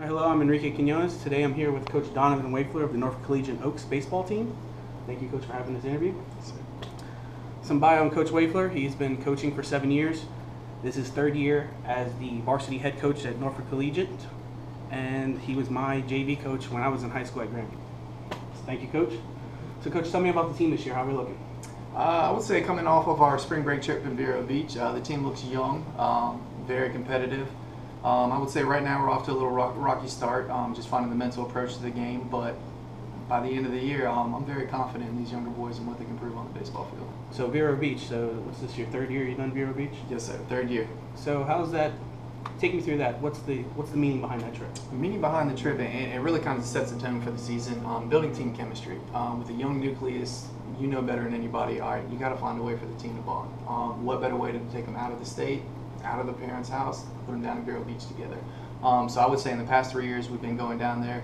Hi, hello, I'm Enrique Quinones. Today I'm here with Coach Donovan Wafler of the Norfolk Collegiate Oaks baseball team. Thank you, Coach, for having this interview. Some bio on Coach Wafler. He's been coaching for 7 years. This is his third year as the varsity head coach at Norfolk Collegiate, and he was my JV coach when I was in high school at Granby. Thank you, Coach. So, Coach, tell me about the team this year. How are we looking? I would say coming off of our spring break trip in Vero Beach, the team looks young, very competitive. I would say right now we're off to a little rocky start, just finding the mental approach to the game, but by the end of the year, I'm very confident in these younger boys and what they can prove on the baseball field. So, Vero Beach. So, what's this, your third year you've done Vero Beach? Yes, sir. Third year. So, how's that? Take me through that. What's the meaning behind that trip? The meaning behind the trip, and it really kind of sets the tone for the season, building team chemistry. With a young nucleus, you know better than anybody, all right, you got to find a way for the team to bond. What better way to take them out of the state, out of the parents' house, put them down in Vero Beach together. So I would say in the past 3 years we've been going down there,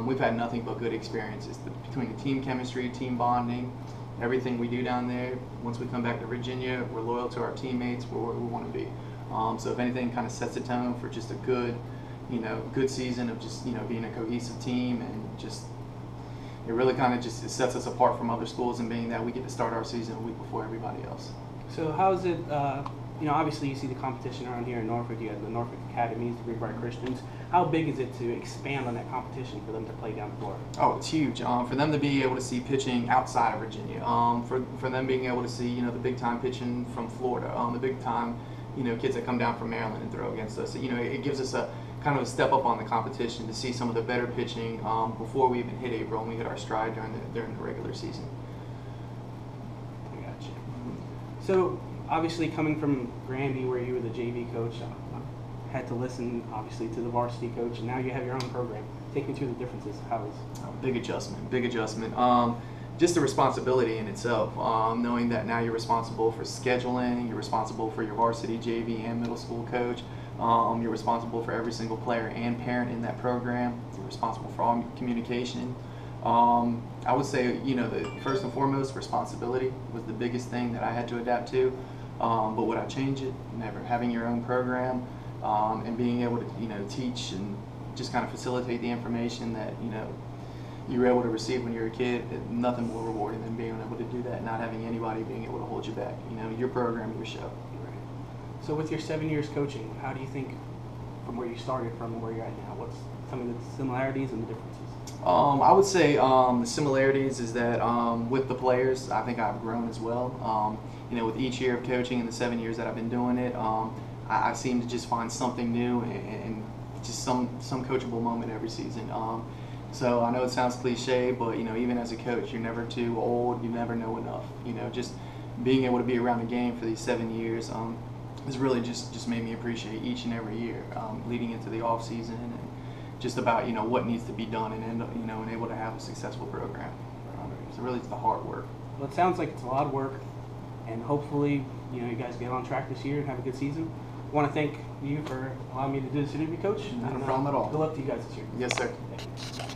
we've had nothing but good experiences between the team chemistry, team bonding, everything we do down there. Once we come back to Virginia, we're loyal to our teammates, we're where we want to be. So if anything, kind of sets the tone for just a good, good season of just, being a cohesive team, and just, it really kind of just sets us apart from other schools, and being that we get to start our season a week before everybody else. So how's it, obviously you see the competition around here in Norfolk. You have the Norfolk Academies, the Greenbrier Christians. How big is it to expand on that competition for them to play down in Florida? Oh, it's huge. For them to be able to see pitching outside of Virginia, for them being able to see, the big time pitching from Florida, the big time, kids that come down from Maryland and throw against us. It gives us a kind of a step up on the competition to see some of the better pitching before we even hit April, and we hit our stride during the regular season. I got you. So obviously coming from Granby, where you were the JV coach, I had to listen obviously to the varsity coach, and now you have your own program. Take me through the differences. How is? Big adjustment. Just the responsibility in itself, knowing that now you're responsible for scheduling, you're responsible for your varsity, JV, and middle school coach, you're responsible for every single player and parent in that program, you're responsible for all communication. I would say, the first and foremost, responsibility was the biggest thing that I had to adapt to, but would I change it? Never. Having your own program, and being able to, teach and just kind of facilitate the information that, you were able to receive when you were a kid, nothing more rewarding than being able to do that, not having anybody being able to hold you back. Your program, your show. Right. So with your 7 years coaching, how do you think, from where you started from where you're at now, what's some of the similarities and the differences? I would say the similarities is that with the players, I think I've grown as well. With each year of coaching and the 7 years that I've been doing it, I seem to just find something new and just some coachable moment every season. So I know it sounds cliche, but even as a coach, you're never too old. You never know enough. Just being able to be around the game for these 7 years has really just made me appreciate each and every year, leading into the off season, and just about what needs to be done, and able to have a successful program. So really, it's the hard work. Well, it sounds like it's a lot of work, and hopefully you guys get on track this year and have a good season. I want to thank you for allowing me to do this interview, Coach. Not a problem at all. Good luck to you guys this year. Yes, sir. Thank you.